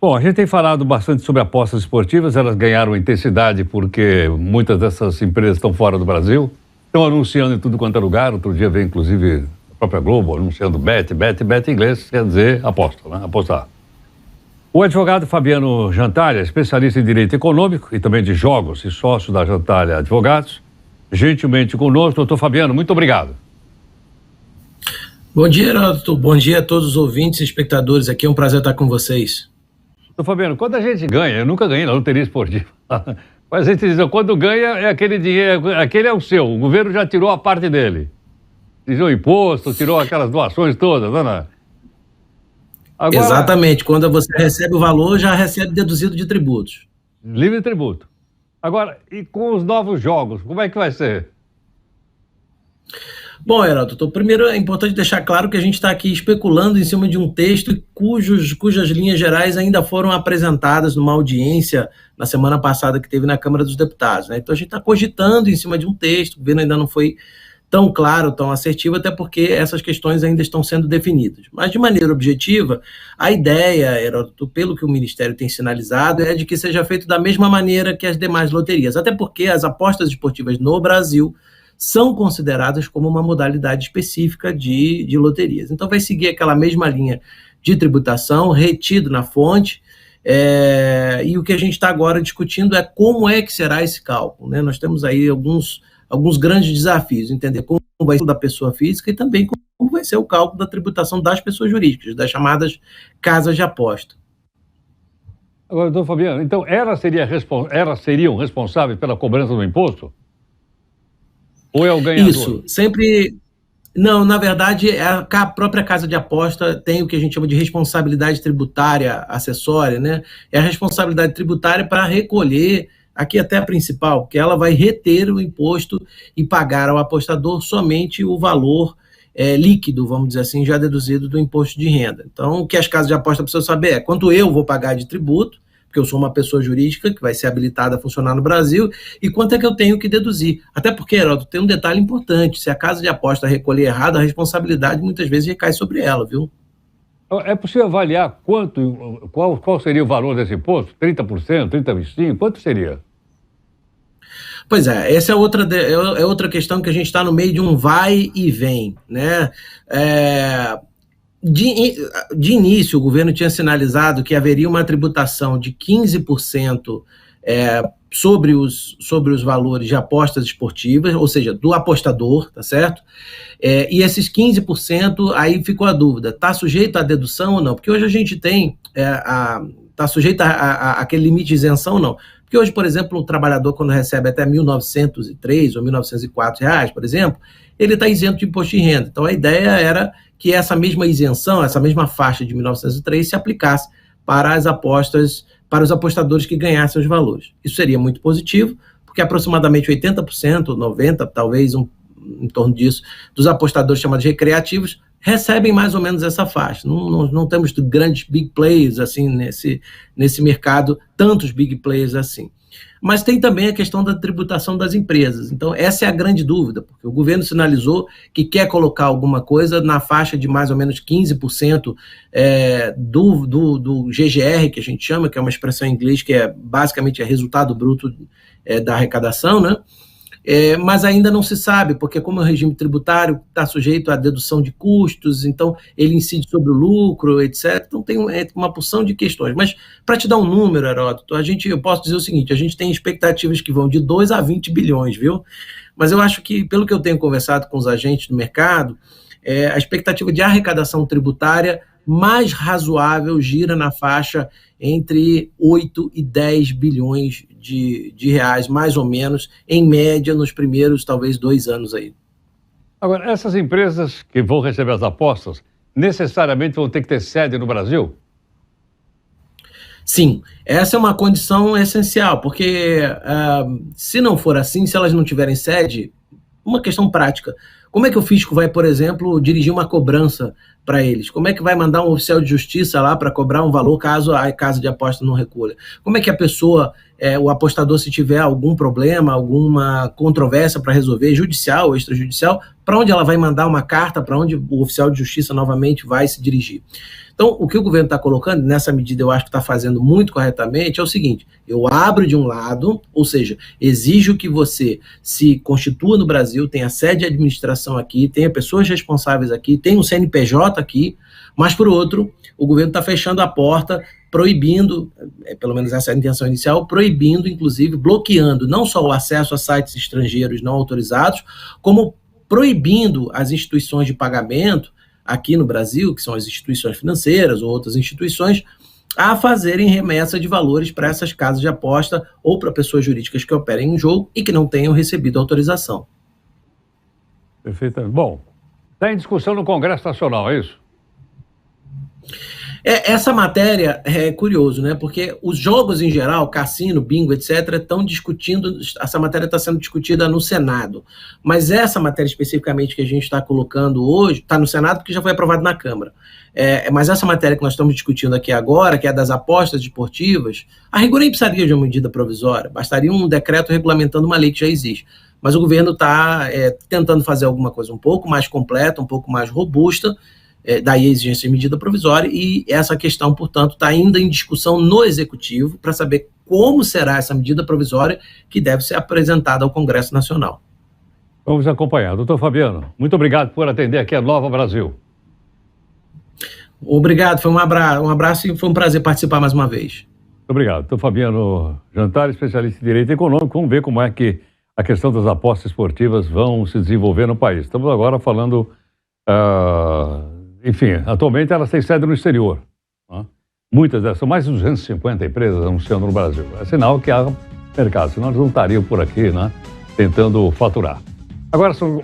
Bom, a gente tem falado bastante sobre apostas esportivas, elas ganharam intensidade porque muitas dessas empresas estão fora do Brasil, estão anunciando em tudo quanto é lugar. Outro dia veio, inclusive, a própria Globo anunciando bet em inglês quer dizer aposta, né? Apostar. O advogado Fabiano Jantalha, especialista em direito econômico e também de jogos e sócio da Jantalha Advogados, gentilmente conosco. Doutor Fabiano, muito obrigado. Bom dia, Heródoto. Bom dia a todos os ouvintes e espectadores aqui. É um prazer estar com vocês. Doutor Fabiano, quando a gente ganha, eu nunca ganhei na loteria esportiva, mas a gente diz, quando ganha é aquele dinheiro, aquele é o seu, o governo já tirou a parte dele. Tirou o imposto, tirou aquelas doações todas, não é? Agora, exatamente, quando você recebe o valor, já recebe deduzido de tributos. Livre tributo. Agora, e com os novos jogos, como é que vai ser? Bom, Heródoto, primeiro é importante deixar claro que a gente está aqui especulando em cima de um texto cujas linhas gerais ainda foram apresentadas numa audiência na semana passada que teve na Câmara dos Deputados, né? Então a gente está cogitando em cima de um texto, o governo ainda não foi tão claro, tão assertivo, até porque essas questões ainda estão sendo definidas. Mas, de maneira objetiva, a ideia, Heródoto, pelo que o Ministério tem sinalizado, é de que seja feito da mesma maneira que as demais loterias, até porque as apostas esportivas no Brasil são consideradas como uma modalidade específica de loterias. Então, vai seguir aquela mesma linha de tributação, retido na fonte, e o que a gente está agora discutindo é como é que será esse cálculo, né? Nós temos aí alguns grandes desafios, entender como vai ser o da pessoa física e também como vai ser o cálculo da tributação das pessoas jurídicas, das chamadas casas de aposta. Agora, doutor Fabiano, então elas seriam responsáveis pela cobrança do imposto? Ou é o ganhador? Isso, sempre... Não, na verdade, a própria casa de aposta tem o que a gente chama de responsabilidade tributária acessória, né? É a responsabilidade tributária para recolher, aqui até a principal, porque ela vai reter o imposto e pagar ao apostador somente o valor líquido, vamos dizer assim, já deduzido do imposto de renda. Então, o que as casas de aposta precisam saber é quanto eu vou pagar de tributo, porque eu sou uma pessoa jurídica que vai ser habilitada a funcionar no Brasil, e quanto é que eu tenho que deduzir. Até porque, Heródoto, tem um detalhe importante, se a casa de aposta recolher errado, a responsabilidade muitas vezes recai sobre ela, viu? É possível avaliar qual seria o valor desse imposto? 30%, 35%? Quanto seria? Pois é, essa é outra questão que a gente está no meio de um vai e vem, né? De início, o governo tinha sinalizado que haveria uma tributação de 15% sobre os valores de apostas esportivas, ou seja, do apostador, tá certo? E esses 15%, aí ficou a dúvida, está sujeito à dedução ou não? Porque hoje a gente tem, está sujeito àquele limite de isenção ou não? Porque hoje, por exemplo, o trabalhador, quando recebe até R$ 1.903 ou R$ 1.904, por exemplo, ele está isento de imposto de renda. Então, a ideia era que essa mesma isenção, essa mesma faixa de 1.903 se aplicasse para as apostas, para os apostadores que ganhassem os valores. Isso seria muito positivo, porque aproximadamente 80%, 90%, talvez em torno disso, dos apostadores chamados recreativos, recebem mais ou menos essa faixa. Não temos grandes big players assim nesse mercado, tantos big players assim. Mas tem também a questão da tributação das empresas. Então, essa é a grande dúvida, porque o governo sinalizou que quer colocar alguma coisa na faixa de mais ou menos 15% do GGR, que a gente chama, que é uma expressão em inglês que é basicamente resultado bruto da arrecadação, né? Mas ainda não se sabe, porque como o regime tributário está sujeito à dedução de custos, então ele incide sobre o lucro, etc. Então tem uma porção de questões. Mas para te dar um número, Heródoto, eu posso dizer o seguinte, a gente tem expectativas que vão de 2 a 20 bilhões, viu? Mas eu acho que, pelo que eu tenho conversado com os agentes do mercado, a expectativa de arrecadação tributária mais razoável gira na faixa entre 8 e 10 bilhões de reais, mais ou menos, em média, nos primeiros, talvez, 2 anos aí. Agora, essas empresas que vão receber as apostas, necessariamente vão ter que ter sede no Brasil? Sim, essa é uma condição essencial, porque se não for assim, se elas não tiverem sede, uma questão prática, como é que o fisco vai, por exemplo, dirigir uma cobrança para eles? Como é que vai mandar um oficial de justiça lá para cobrar um valor caso a casa de aposta não recolha? Como é que a pessoa, o apostador, se tiver algum problema, alguma controvérsia para resolver, judicial ou extrajudicial, para onde ela vai mandar uma carta, para onde o oficial de justiça novamente vai se dirigir? Então, o que o governo está colocando, nessa medida eu acho que está fazendo muito corretamente, é o seguinte: eu abro de um lado, ou seja, exijo que você se constitua no Brasil, tenha sede de administração aqui, tenha pessoas responsáveis aqui, tenha um CNPJ aqui, mas, por outro, o governo está fechando a porta, proibindo, pelo menos essa é a intenção inicial, proibindo, inclusive, bloqueando não só o acesso a sites estrangeiros não autorizados, como proibindo as instituições de pagamento aqui no Brasil, que são as instituições financeiras ou outras instituições, a fazerem remessa de valores para essas casas de aposta ou para pessoas jurídicas que operem em jogo e que não tenham recebido autorização. Perfeito. Bom, está em discussão no Congresso Nacional, é isso? Essa matéria é curioso, né? Porque os jogos em geral, cassino, bingo, etc., estão discutindo, essa matéria está sendo discutida no Senado. Mas essa matéria especificamente que a gente está colocando hoje, está no Senado porque já foi aprovado na Câmara. Mas essa matéria que nós estamos discutindo aqui agora, que é das apostas esportivas, a rigor nem precisaria de uma medida provisória, bastaria um decreto regulamentando uma lei que já existe. Mas o governo está tentando fazer alguma coisa um pouco mais completa, um pouco mais robusta, daí a exigência de medida provisória, e essa questão, portanto, está ainda em discussão no Executivo para saber como será essa medida provisória que deve ser apresentada ao Congresso Nacional. Vamos acompanhar. Doutor Fabiano, muito obrigado por atender aqui a Nova Brasil. Obrigado, foi um abraço e foi um prazer participar mais uma vez. Muito obrigado. Doutor Fabiano Jantar, especialista em Direito Econômico. Vamos ver como é que a questão das apostas esportivas vão se desenvolver no país. Estamos agora falando... Enfim, atualmente elas têm sede no exterior. Né? Muitas delas, são mais de 250 empresas anunciando no Brasil. É sinal que há mercado, senão eles não estariam por aqui, né, tentando faturar. Agora são